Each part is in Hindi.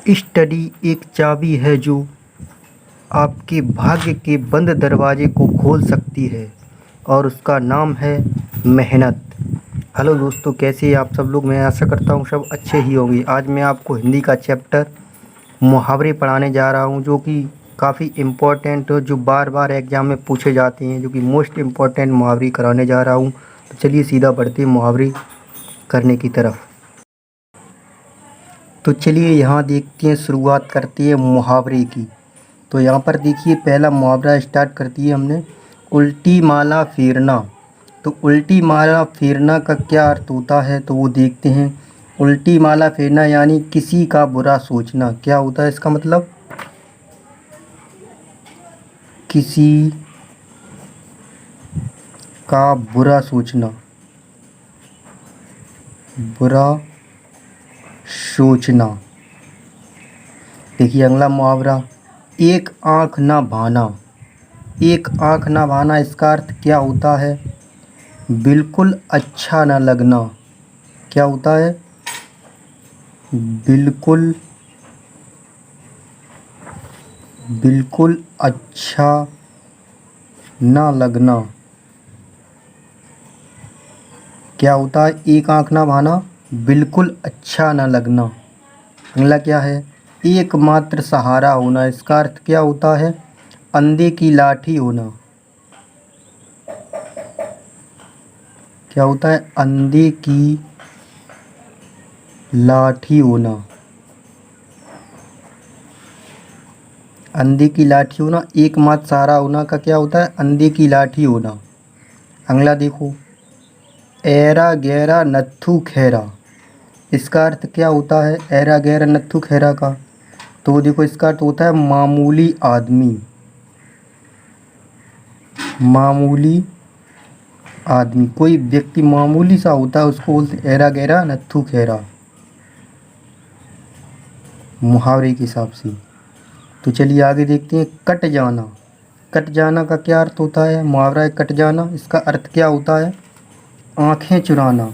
स्टडी एक चाबी है जो आपके भाग्य के बंद दरवाजे को खोल सकती है और उसका नाम है मेहनत। हेलो दोस्तों, कैसे हैं आप सब लोग। मैं आशा करता हूँ सब अच्छे ही होंगे। आज मैं आपको हिंदी का चैप्टर मुहावरे पढ़ाने जा रहा हूँ, जो कि काफ़ी इम्पोर्टेंट, जो बार बार एग्ज़ाम में पूछे जाते हैं, जो कि मोस्ट इम्पोर्टेंट मुहावरे कराने जा रहा हूँ। तो चलिए सीधा बढ़ते हैं मुहावरे करने की तरफ। तो चलिए यहाँ देखते हैं, शुरुआत करते हैं मुहावरे की। तो यहाँ पर देखिए, पहला मुहावरा स्टार्ट करती है हमने, उल्टी माला फेरना। तो उल्टी माला फेरना का क्या अर्थ होता है, तो वो देखते हैं। उल्टी माला फेरना यानी किसी का बुरा सोचना। क्या होता है इसका मतलब? किसी का बुरा सोचना, बुरा सोचना। देखिए अगला मुहावरा, एक आँख ना भाना। एक आँख ना भाना, इसका अर्थ क्या होता है? बिल्कुल अच्छा ना लगना। क्या होता है? बिल्कुल अच्छा ना लगना। क्या होता है? एक आँख ना भाना, बिल्कुल अच्छा ना लगना। अगला क्या है? एकमात्र सहारा होना। इसका अर्थ क्या होता है? अंधे की लाठी होना। क्या होता है? अंधे की लाठी होना। अंधे की लाठी होना, एकमात्र सहारा होना का क्या होता है? अंधे की लाठी होना। अगला देखो, ऐरा गैरा नत्थु खैरा। इसका अर्थ क्या होता है? ऐरा गैरा नत्थु खैरा का, तो देखो इसका अर्थ होता है मामूली आदमी। मामूली आदमी, कोई व्यक्ति मामूली सा होता है, उसको बोलते ऐरा गैरा नत्थु खैरा, मुहावरे के हिसाब से। तो चलिए आगे देखते हैं, कट जाना। कट जाना का क्या अर्थ होता है? मुहावरा है कट जाना, इसका अर्थ क्या होता है? आँखें चुराना।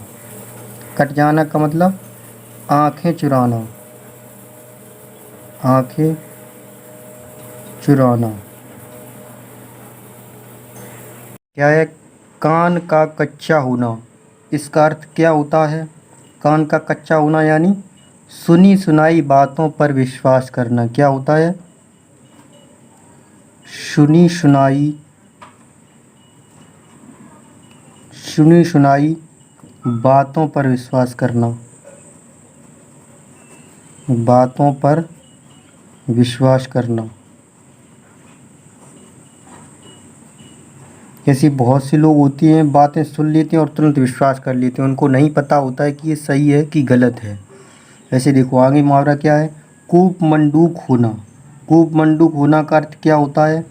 कट जाना का मतलब आँखें चुराना। आँखें चुराना। क्या है? कान का कच्चा होना। इसका अर्थ क्या होता है? कान का कच्चा होना यानी सुनी सुनाई बातों पर विश्वास करना। क्या होता है? सुनी सुनाई बातों पर विश्वास करना। बातों पर विश्वास करना। ऐसी बहुत सी लोग होती हैं, बातें सुन लेते हैं और तुरंत विश्वास कर लेते हैं, उनको नहीं पता होता है कि ये सही है कि गलत है। ऐसे देखो आगे मुहावरा क्या है, कूप मंडूक होना। कूप मंडूक होना का अर्थ क्या होता है?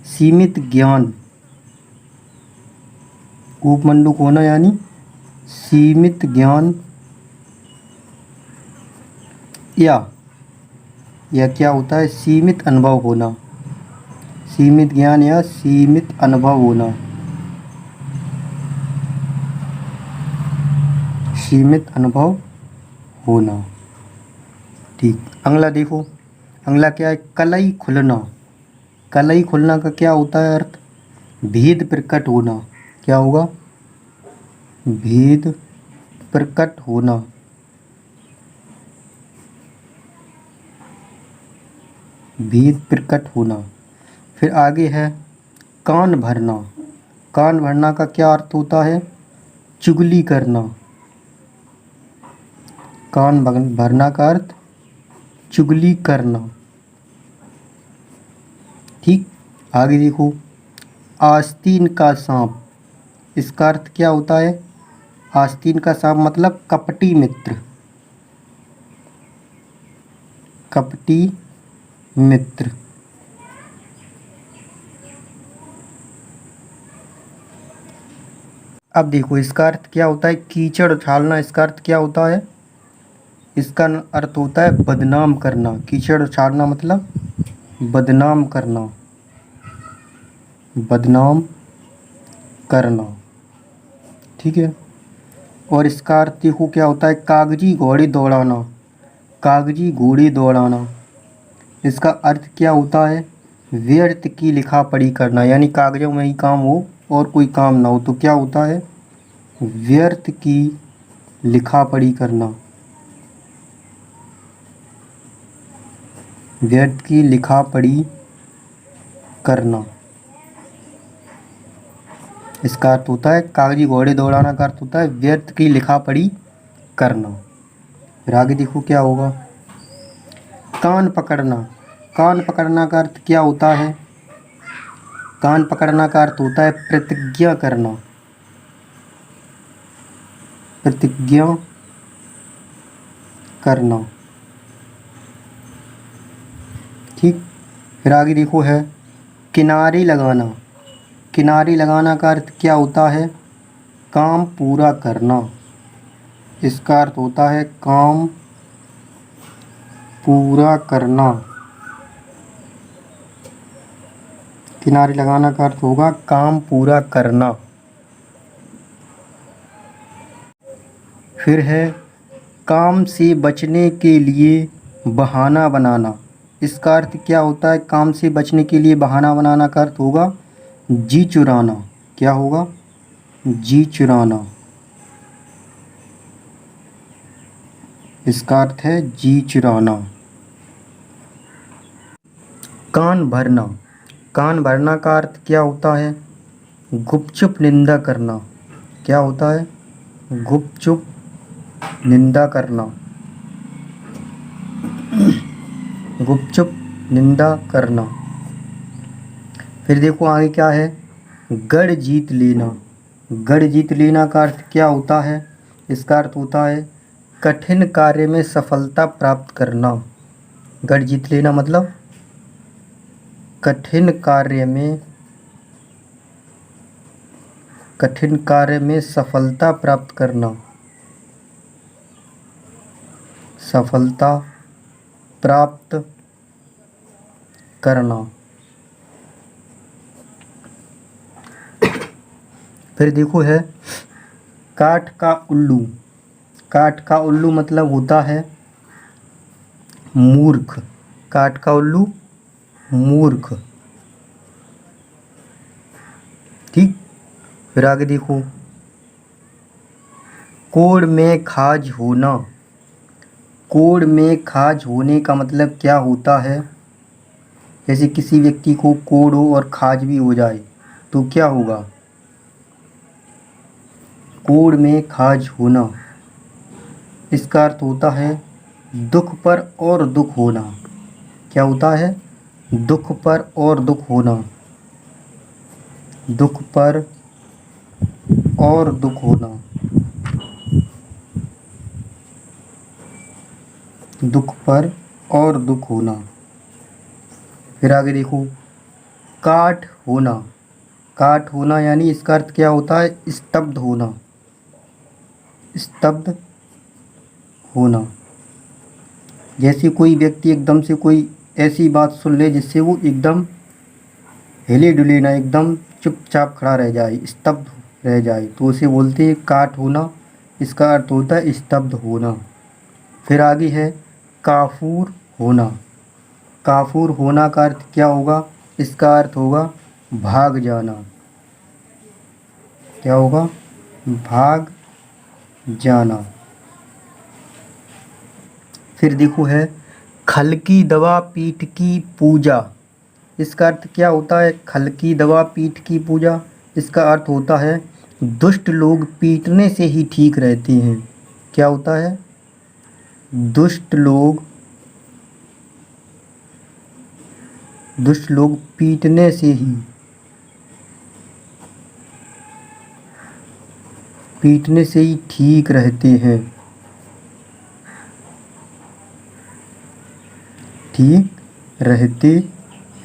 सीमित ज्ञान। कूप मंडूक होना यानी सीमित ज्ञान या क्या होता है? सीमित अनुभव होना। सीमित ज्ञान या सीमित अनुभव होना। सीमित अनुभव होना। ठीक, अगला देखो, अगला क्या है, कलई खुलना। कलई खुलना का क्या होता है अर्थ? भेद प्रकट होना। क्या होगा? भेद प्रकट होना। भेद प्रकट होना। फिर आगे है कान भरना। कान भरना का क्या अर्थ होता है? चुगली करना। कान भरना का अर्थ चुगली करना। ठीक, आगे देखो, आस्तीन का सांप। इसका अर्थ क्या होता है? आस्तीन का सांप मतलब कपटी मित्र। कपटी मित्र। अब देखो इसका अर्थ क्या होता है? कीचड़ उछालना। इसका अर्थ क्या होता है? इसका अर्थ होता है बदनाम करना। कीचड़ उछालना मतलब बदनाम करना। बदनाम करना। ठीक है, और इसका अर्थ देखो क्या होता है? कागजी घोड़े दौड़ाना। कागजी घोड़े दौड़ाना। इसका अर्थ क्या होता है? व्यर्थ की लिखा पढ़ी करना, यानी कागजों में ही काम हो और कोई काम ना हो, तो क्या होता है? व्यर्थ की लिखा पढ़ी करना। व्यर्थ की लिखा पढ़ी करना, इसका अर्थ होता है कागजी घोड़े दौड़ाना का अर्थ होता है व्यर्थ की लिखा पढ़ी करना। फिर आगे देखो क्या होगा। कान पकड़ना। कान पकड़ना का अर्थ क्या होता है? कान पकड़ना का अर्थ होता है प्रतिज्ञा करना। प्रतिज्ञा करना, ठीक। फिर आगे देखो है किनारे लगाना। किनारे लगाना का अर्थ क्या होता है? काम पूरा करना। इसका अर्थ होता है काम पूरा करना। किनारे लगाना का अर्थ होगा काम पूरा करना। फिर है काम से बचने के लिए बहाना बनाना। इसका अर्थ क्या होता है? काम से बचने के लिए बहाना बनाना का अर्थ होगा जी चुराना। क्या होगा? जी चुराना। इसका अर्थ है जी चुराना। कान भरना। कान भरना का अर्थ क्या होता है? गुपचुप निंदा करना। क्या होता है? गुपचुप निंदा करना। गुपचुप निंदा करना। फिर देखो आगे क्या है। गढ़ जीत लेना। गढ़ जीत लेना का अर्थ क्या होता है? इसका अर्थ होता है कठिन कार्य में सफलता प्राप्त करना। गढ़ जीत लेना मतलब कठिन कार्य में सफलता प्राप्त करना। सफलता प्राप्त करना। फिर देखो है काठ का उल्लू। काठ का उल्लू मतलब होता है मूर्ख। काठ का उल्लू मूर्ख, ठीक। फिर आगे देखो कोड़ में खाज होना। कोड़ में खाज होने का मतलब क्या होता है? जैसे किसी व्यक्ति को कोड़ हो और खाज भी हो जाए तो क्या होगा? कोड़ में खाज होना, इसका अर्थ होता है दुख पर और दुख होना। क्या होता है? दुख पर और दुख होना। दुख पर और दुख होना। दुख पर और दुख होना। फिर आगे देखो काठ होना। काठ होना यानी इसका अर्थ क्या होता है? स्तब्ध होना। स्तब्ध होना, जैसे कोई व्यक्ति एकदम से कोई ऐसी बात सुन ले जिससे वो एकदम हिले डुले ना, एकदम चुपचाप खड़ा रह जाए, स्तब्ध रह जाए, तो उसे बोलते हैं काठ होना। इसका अर्थ होता है स्तब्ध होना। फिर आगे है काफूर होना। काफूर होना का अर्थ क्या होगा? इसका अर्थ होगा भाग जाना। क्या होगा? भाग जाना। फिर देखो है खल की दवा पीठ की पूजा। इसका अर्थ क्या होता है? खल की दवा पीठ की पूजा, इसका अर्थ होता है दुष्ट लोग पीटने से ही ठीक रहते हैं। क्या होता है? दुष्ट लोग पीटने से ही ठीक रहते हैं। ठीक रहते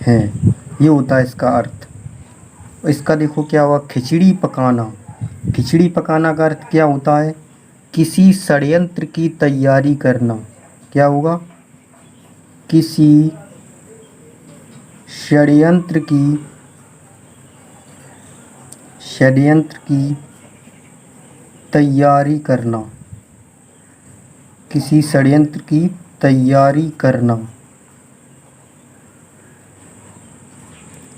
हैं, ये होता है इसका अर्थ। इसका देखो क्या हुआ खिचड़ी पकाना। खिचड़ी पकाना का अर्थ क्या होता है? किसी षड्यंत्र की तैयारी करना। क्या होगा? किसी षड्यंत्र की तैयारी करना। किसी षड्यंत्र की तैयारी करना।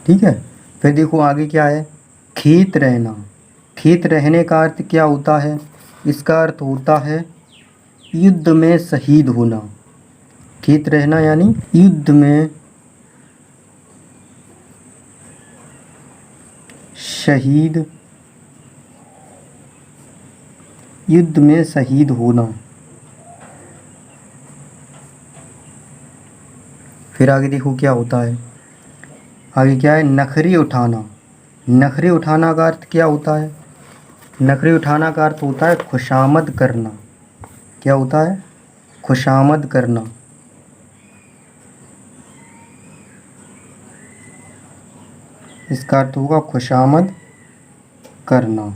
ठीक है। फिर देखो आगे क्या है, खेत रहना। खेत रहने का अर्थ क्या होता है? इसका अर्थ होता है युद्ध में शहीद होना। खेत रहना यानी युद्ध में शहीद, युद्ध में शहीद होना। फिर आगे देखो क्या होता है, आगे क्या है, नखरे उठाना। नखरे उठाना का अर्थ क्या होता है? नखरे उठाना का अर्थ होता है खुशामद करना। क्या होता है? खुशामद करना। इसका अर्थ होगा खुशामद करना।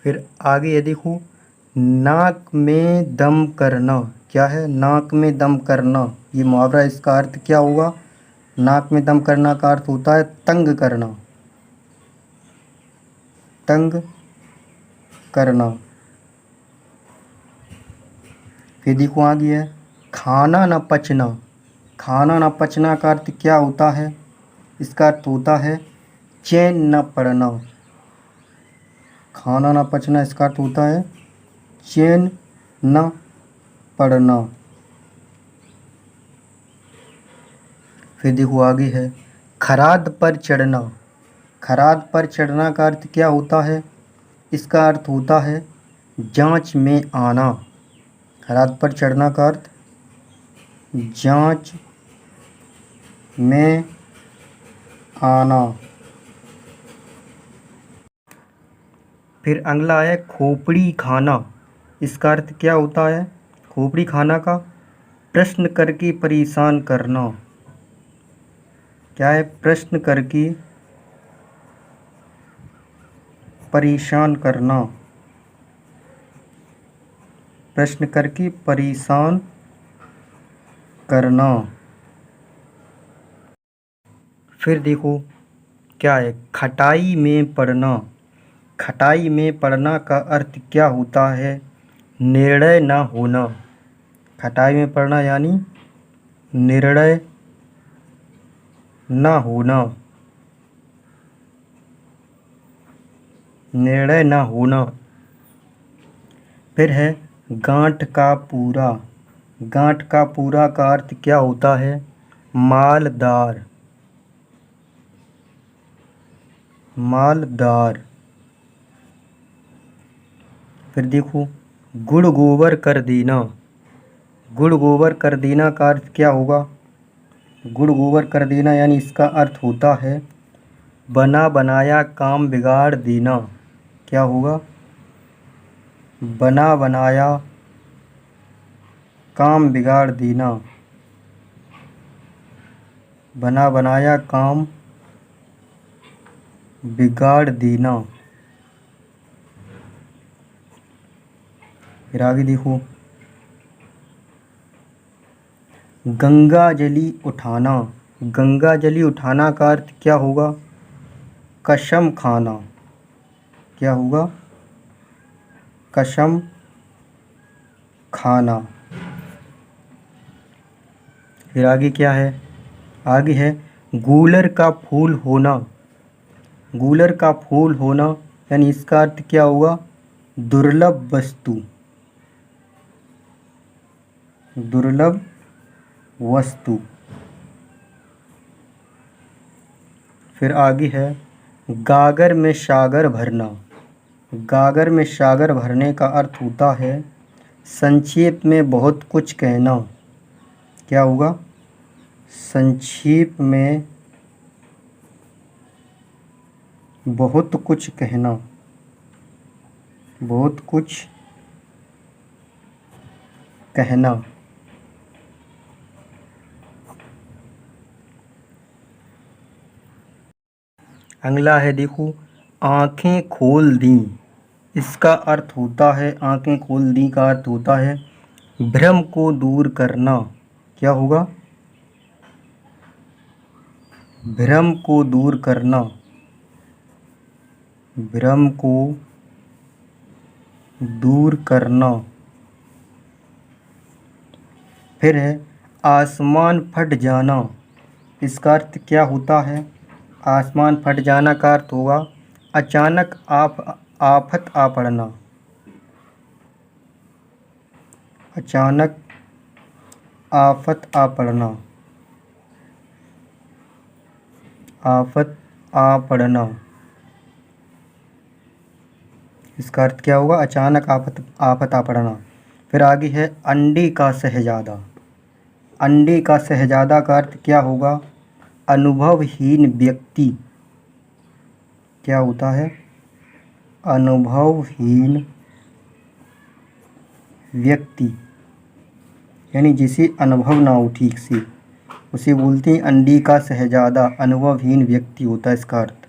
फिर आगे ये देखो, नाक में दम करना। क्या है? नाक में दम करना। ये मुहावरा, इसका अर्थ क्या होगा? नाक में दम करना का अर्थ होता है तंग करना। तंग करना। फिर देखो आगे है, खाना न पचना। खाना न पचना का अर्थ क्या होता है? इसका अर्थ होता है चैन न पड़ना। खाना न पचना, इसका अर्थ होता है चैन न पड़ना। फिर देखो आगे है, खराद पर चढ़ना। खराद पर चढ़ना का अर्थ क्या होता है? इसका अर्थ होता है जांच में आना। खराद पर चढ़ना का अर्थ जांच में आना। फिर अगला है खोपड़ी खाना। इसका अर्थ क्या होता है? खोपड़ी खाना का प्रश्न करके परेशान करना। क्या है? प्रश्न करके परेशान करना। प्रश्न करके परेशान करना। फिर देखो क्या है, खटाई में पड़ना। खटाई में पड़ना का अर्थ क्या होता है? निर्णय न होना। खटाई में पड़ना यानी निर्णय न होना। निर्णय न होना। फिर है गांठ का पूरा। गांठ का पूरा का अर्थ क्या होता है? मालदार। मालदार। फिर देखो गुड़ गोबर कर देना। गुड़ गोबर कर देना का अर्थ क्या होगा? गुड़ गोबर कर देना यानी इसका अर्थ होता है बना बनाया काम बिगाड़ देना। क्या होगा? बना बनाया काम बिगाड़ देना। बना बनाया काम बिगाड़ देना। फिर आगे देखो, गंगा जली उठाना। गंगा जली उठाना का अर्थ क्या होगा? कसम खाना। क्या होगा? कसम खाना। फिर आगे क्या है, आगे है गूलर का फूल होना। गूलर का फूल होना यानी इसका अर्थ क्या होगा? दुर्लभ वस्तु। दुर्लभ वस्तु। फिर आगे है गागर में सागर भरना। गागर में सागर भरने का अर्थ होता है संक्षेप में बहुत कुछ कहना। क्या होगा? संक्षेप में बहुत कुछ कहना। बहुत कुछ कहना। अगला है देखो, आँखें खोल दी। इसका अर्थ होता है, आँखें खोल दी का अर्थ होता है भ्रम को दूर करना। क्या होगा? भ्रम को दूर करना। भ्रम को दूर करना। फिर है आसमान फट जाना। इसका अर्थ क्या होता है? आसमान फट जाना का अर्थ होगा अचानक आफत आ पड़ना। अचानक आफत आ पड़ना। आफत आ पड़ना, इसका अर्थ क्या होगा? अचानक आफत आ पड़ना। फिर आगे है अंडे का शहजादा। अंडे का शहजादा का अर्थ क्या होगा? अनुभवहीन व्यक्ति। क्या होता है? अनुभवहीन व्यक्ति, यानी जिसे अनुभव ना हो ठीक से, उसे बोलते हैं अंडे का शहजादा। अनुभवहीन व्यक्ति होता है इसका अर्थ।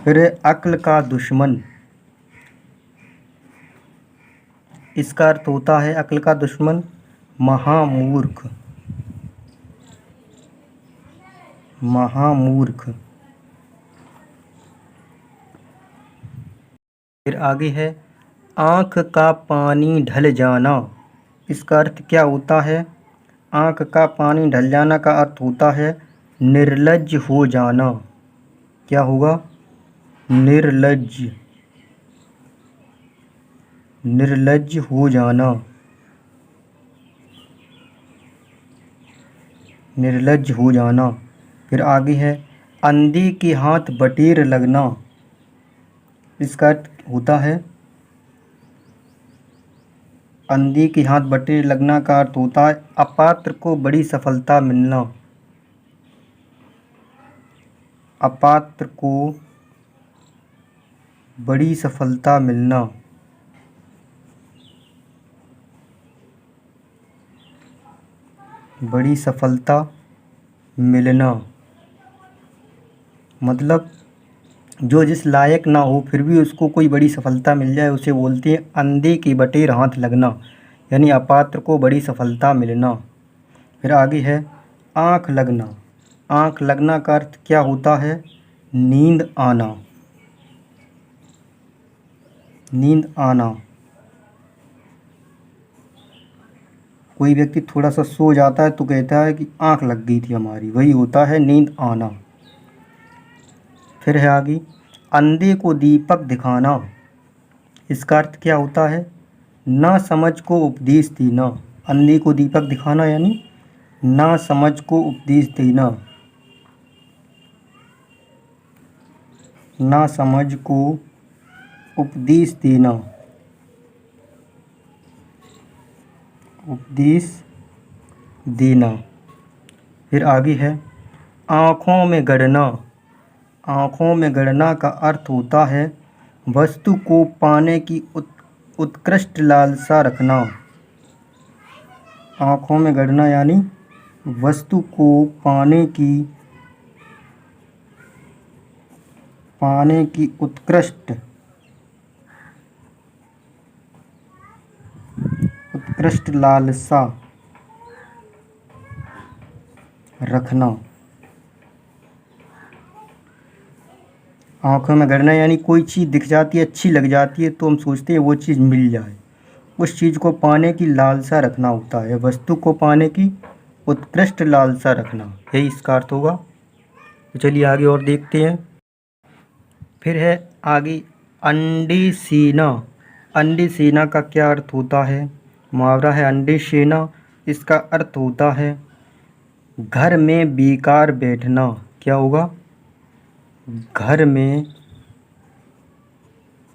फिर है अक्ल का दुश्मन। इसका अर्थ होता है अक्ल का दुश्मन महामूर्ख। महामूर्ख। फिर आगे है आँख का पानी ढल जाना। इसका अर्थ क्या होता है? आँख का पानी ढल जाना का अर्थ होता है निर्लज्ज हो जाना। क्या होगा? निर्लज्ज। निर्लज्ज हो जाना। निर्लज्ज हो जाना। फिर आगे है अंधे के हाथ बटेर लगना। इसका अर्थ होता है अंधे के हाथ बटेर लगना का अर्थ होता है अपात्र को बड़ी सफलता मिलना। अपात्र को बड़ी सफलता मिलना। बड़ी सफलता मिलना मतलब जो जिस लायक ना हो फिर भी उसको कोई बड़ी सफलता मिल जाए उसे बोलते हैं अंधे की बटेर हाथ लगना, यानी अपात्र को बड़ी सफलता मिलना। फिर आगे है आँख लगना। आँख लगना का अर्थ क्या होता है? नींद आना। नींद आना। कोई व्यक्ति थोड़ा सा सो जाता है तो कहता है कि आँख लग गई थी हमारी, वही होता है नींद आना। फिर है आगे अंधे को दीपक दिखाना। इसका अर्थ क्या होता है? ना समझ को उपदेश देना। अंधे को दीपक दिखाना यानी ना समझ को उपदेश देना। ना समझ को उपदेश देना। उपदेश देना। फिर आगे है आँखों में गड़ना। आँखों में गड़ना का अर्थ होता है वस्तु को पाने की उत्कृष्ट लालसा रखना। आँखों में गड़ना यानी वस्तु को पाने की उत्कृष्ट लालसा रखना। आँखों में गड़ना यानी कोई चीज़ दिख जाती है, अच्छी लग जाती है तो हम सोचते हैं वो चीज़ मिल जाए। उस चीज़ को पाने की लालसा रखना होता है। वस्तु को पाने की उत्कृष्ट लालसा रखना, यही इसका अर्थ होगा। तो चलिए आगे और देखते हैं। फिर है आगे अंडे सेना। अंडे सेना का क्या अर्थ होता है? मुहावरा है अंडे सेना। इसका अर्थ होता है घर में बेकार बैठना। क्या होगा? घर में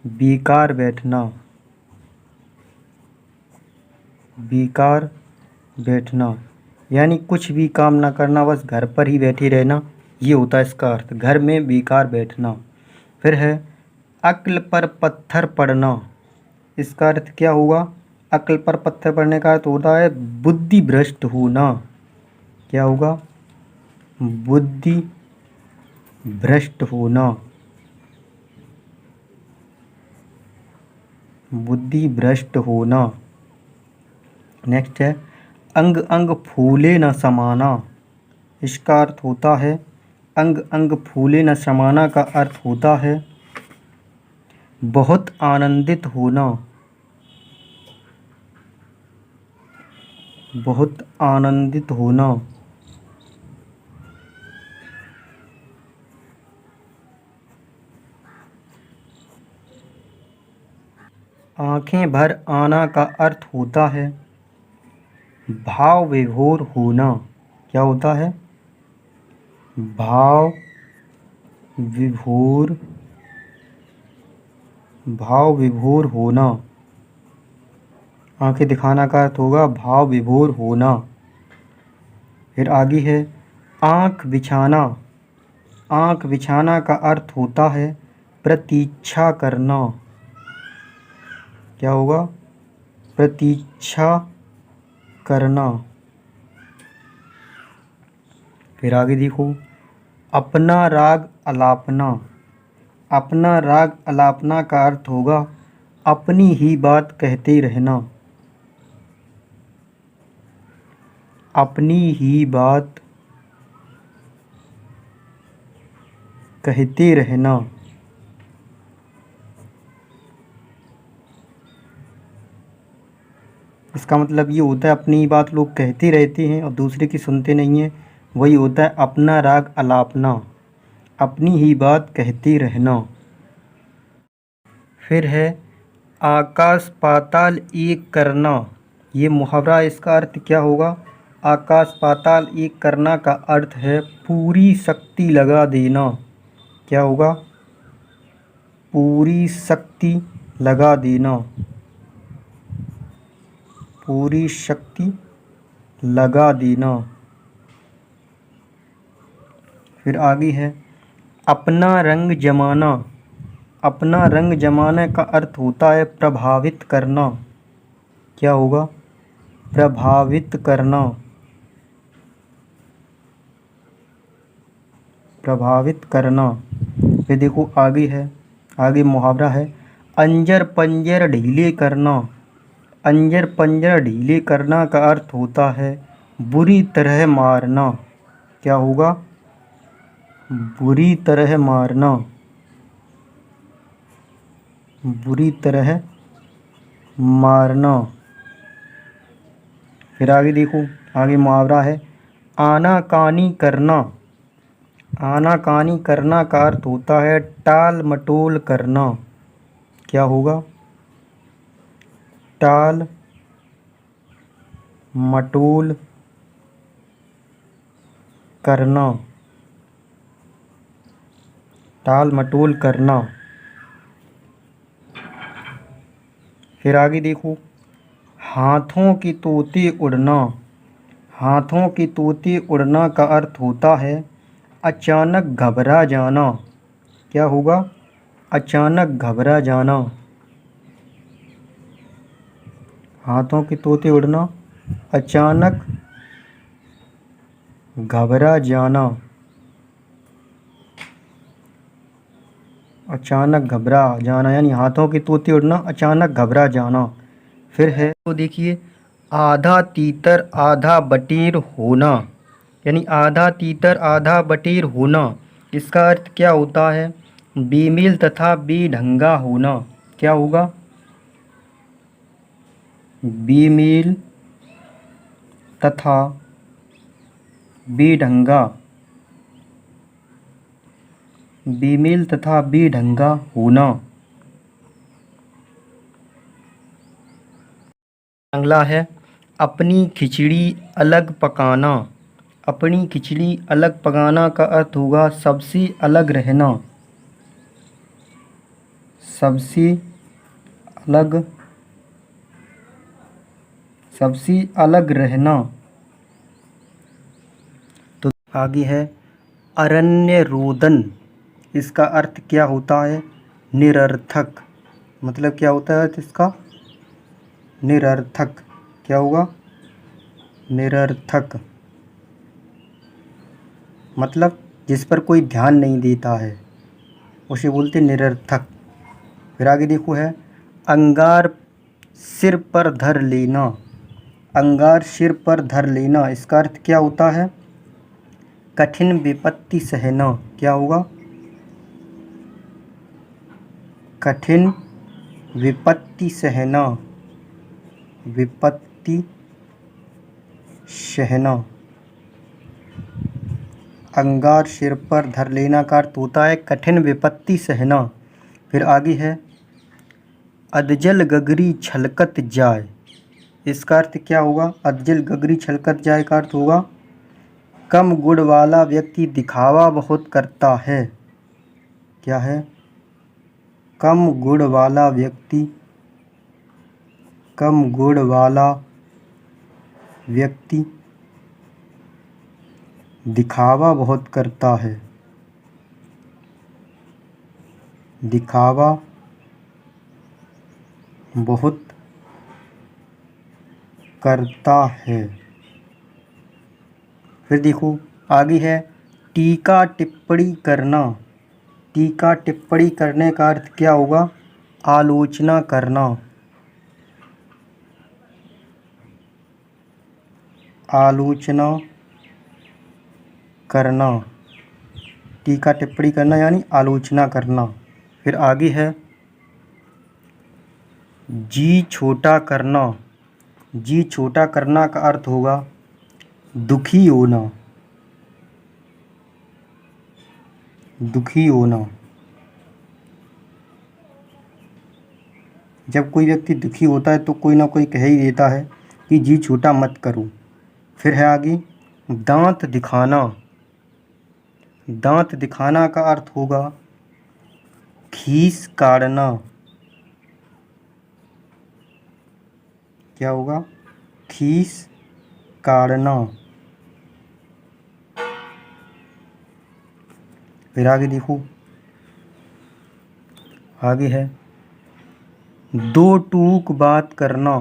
बेकार बैठना। बेकार बैठना यानी कुछ भी काम ना करना, बस घर पर ही बैठे रहना, ये होता है इसका अर्थ, घर में बेकार बैठना। फिर है अक्ल पर पत्थर पड़ना। इसका अर्थ क्या होगा? अक्ल पर पत्थर पड़ने का अर्थ होता है बुद्धि भ्रष्ट होना। क्या होगा? बुद्धि भ्रष्ट होना। बुद्धि भ्रष्ट होना। नेक्स्ट है अंग अंग फूले न समाना। इसका अर्थ होता है अंग अंग फूले न समाना का अर्थ होता है बहुत आनंदित होना। बहुत आनंदित होना। आंखें भर आना का अर्थ होता है भाव विभोर होना। क्या होता है? भाव विभोर, भाव विभोर होना। आंखें दिखाना का अर्थ होगा भाव विभोर होना। फिर आगे है आँख बिछाना। आँख बिछाना का अर्थ होता है प्रतीक्षा करना। क्या होगा? प्रतीक्षा करना। फिर आगे देखो अपना राग अलापना। अपना राग अलापना का अर्थ होगा अपनी ही बात कहते रहना। अपनी ही बात कहते रहना। इसका मतलब ये होता है अपनी ही बात लोग कहते रहते हैं और दूसरे की सुनते नहीं हैं, वही होता है अपना राग अलापना, अपनी ही बात कहते रहना। फिर है आकाश पाताल एक करना। ये मुहावरा, इसका अर्थ क्या होगा? आकाश पाताल एक करना का अर्थ है पूरी शक्ति लगा देना। क्या होगा? पूरी शक्ति लगा देना। पूरी शक्ति लगा देना। फिर आगे है अपना रंग जमाना। अपना रंग जमाने का अर्थ होता है प्रभावित करना। क्या होगा? प्रभावित करना। प्रभावित करना। फिर देखो आगे है, आगे मुहावरा है अंजर पंजर ढीले करना। अंजर पंजर ढीले करना का अर्थ होता है बुरी तरह मारना। क्या होगा? बुरी तरह मारना। बुरी तरह मारना। फिर आगे देखो, आगे मुहावरा है आनाकानी करना। आनाकानी करना का अर्थ होता है टाल मटोल करना। क्या होगा? टाल मटोल करना। टाल मटोल करना। फिर आगे देखो हाथों की तोते उड़ना। हाथों की तोते उड़ना का अर्थ होता है अचानक घबरा जाना। क्या होगा? अचानक घबरा जाना। हाथों की तोते उड़ना, अचानक घबरा जाना। अचानक घबरा जाना यानी हाथों की तोते उड़ना, अचानक घबरा जाना। फिर है तो देखिए आधा तीतर आधा बटेर होना। यानी आधा तीतर आधा बटेर होना, इसका अर्थ क्या होता है? बेमेल तथा बेढंगा होना। क्या होगा? बेमेल तथा बेढंगा। बेमेल तथा बेढंगा होना। अगला है अपनी खिचड़ी अलग पकाना। अपनी खिचड़ी अलग पकाना का अर्थ होगा सबसे अलग रहना। सबसे अलग, सबसे अलग रहना। तो आगे है अरण्य रोदन। इसका अर्थ क्या होता है? निरर्थक। मतलब क्या होता है इसका? निरर्थक। क्या होगा? निरर्थक मतलब जिस पर कोई ध्यान नहीं देता है उसे बोलते निरर्थक। फिर आगे देखो है अंगार सिर पर धर लेना। अंगार सिर पर धर लेना, इसका अर्थ क्या होता है? कठिन विपत्ति सहना। क्या होगा? कठिन विपत्ति सहना। विपत्ति सहना। अंगार सिर पर धर लेना का अर्थ होता है कठिन विपत्ति सहना। फिर आगे है अधजल गगरी छलकत जाए, इसका अर्थ क्या होगा? अधजल गगरी छलकत जाए का अर्थ होगा कम गुण वाला व्यक्ति दिखावा बहुत करता है। क्या है? कम गुण वाला व्यक्ति, कम गुण वाला व्यक्ति दिखावा बहुत करता है, दिखावा बहुत करता है। फिर देखो आगे है टीका टिप्पणी करना। टीका टिप्पणी करने का अर्थ क्या होगा? आलोचना करना, आलोचना करना। टीका टिप्पणी करना यानी आलोचना करना। फिर आगे है जी छोटा करना। जी छोटा करना का अर्थ होगा दुखी होना, दुखी होना। जब कोई व्यक्ति दुखी होता है तो कोई ना कोई कह ही देता है कि जी छोटा मत करो। फिर है आगे दांत दिखाना। दांत दिखाना का अर्थ होगा खीस काढ़ना। क्या होगा? खीस काढ़ना। फिर आगे देखो, आगे है दो टूक बात करना।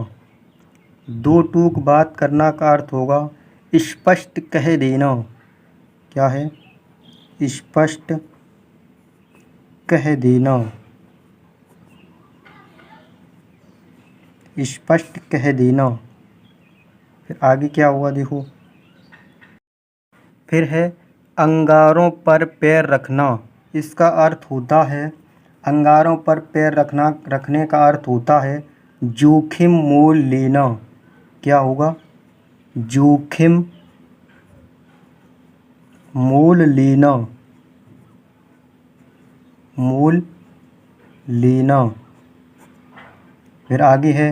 दो टूक बात करना का अर्थ होगा स्पष्ट कह देना। क्या है? स्पष्ट कह देना, स्पष्ट कह देना। फिर आगे क्या हुआ देखो, फिर है अंगारों पर पैर रखना। इसका अर्थ होता है, अंगारों पर पैर रखना, रखने का अर्थ होता है जोखिम मोल लेना। क्या होगा? जोखिम मोल लेना, मोल लेना। फिर आगे है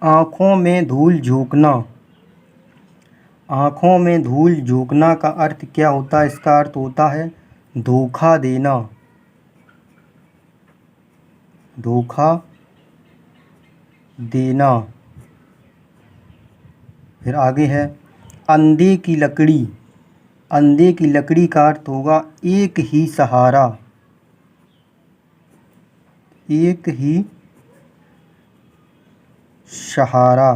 आँखों में धूल झोंकना। आँखों में धूल झोंकना का अर्थ क्या होता है? इसका अर्थ होता है धोखा देना, धोखा देना। फिर आगे है अंधे की लकड़ी। अंधे की लकड़ी का अर्थ होगा एक ही सहारा, एक ही सहारा।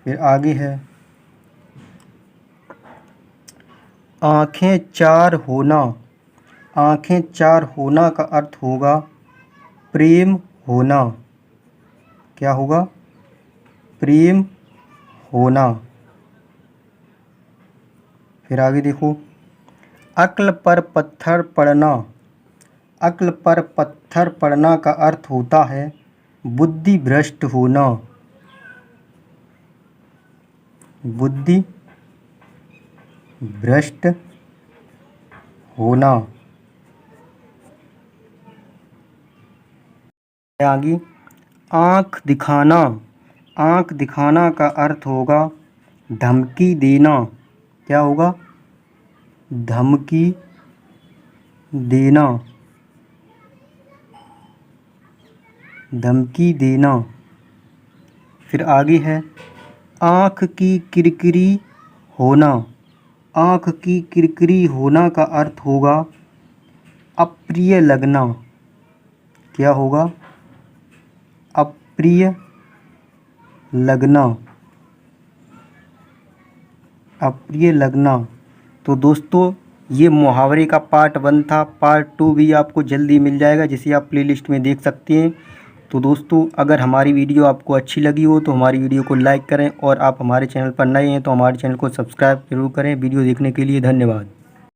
फिर आगे है आँखें चार होना। आँखें चार होना का अर्थ होगा प्रेम होना। क्या होगा? प्रेम होना। फिर आगे देखो अक्ल पर पत्थर पड़ना। अक्ल पर पत्थर पड़ना का अर्थ होता है बुद्धि भ्रष्ट होना, बुद्धि भ्रष्ट होना। आगे आँख दिखाना। आँख दिखाना का अर्थ होगा धमकी देना। क्या होगा? धमकी देना, धमकी देना। फिर आगे है आँख की किरकिरी होना। आँख की किरकिरी होना का अर्थ होगा अप्रिय लगना। क्या होगा? अप्रिय लगना, अप्रिय लगना। तो दोस्तों ये मुहावरे का पार्ट 1 था। पार्ट 2 भी आपको जल्दी मिल जाएगा, जिसे आप प्लेलिस्ट में देख सकते हैं। तो दोस्तों अगर हमारी वीडियो आपको अच्छी लगी हो तो हमारी वीडियो को लाइक करें, और आप हमारे चैनल पर नए हैं तो हमारे चैनल को सब्सक्राइब जरूर करें। वीडियो देखने के लिए धन्यवाद।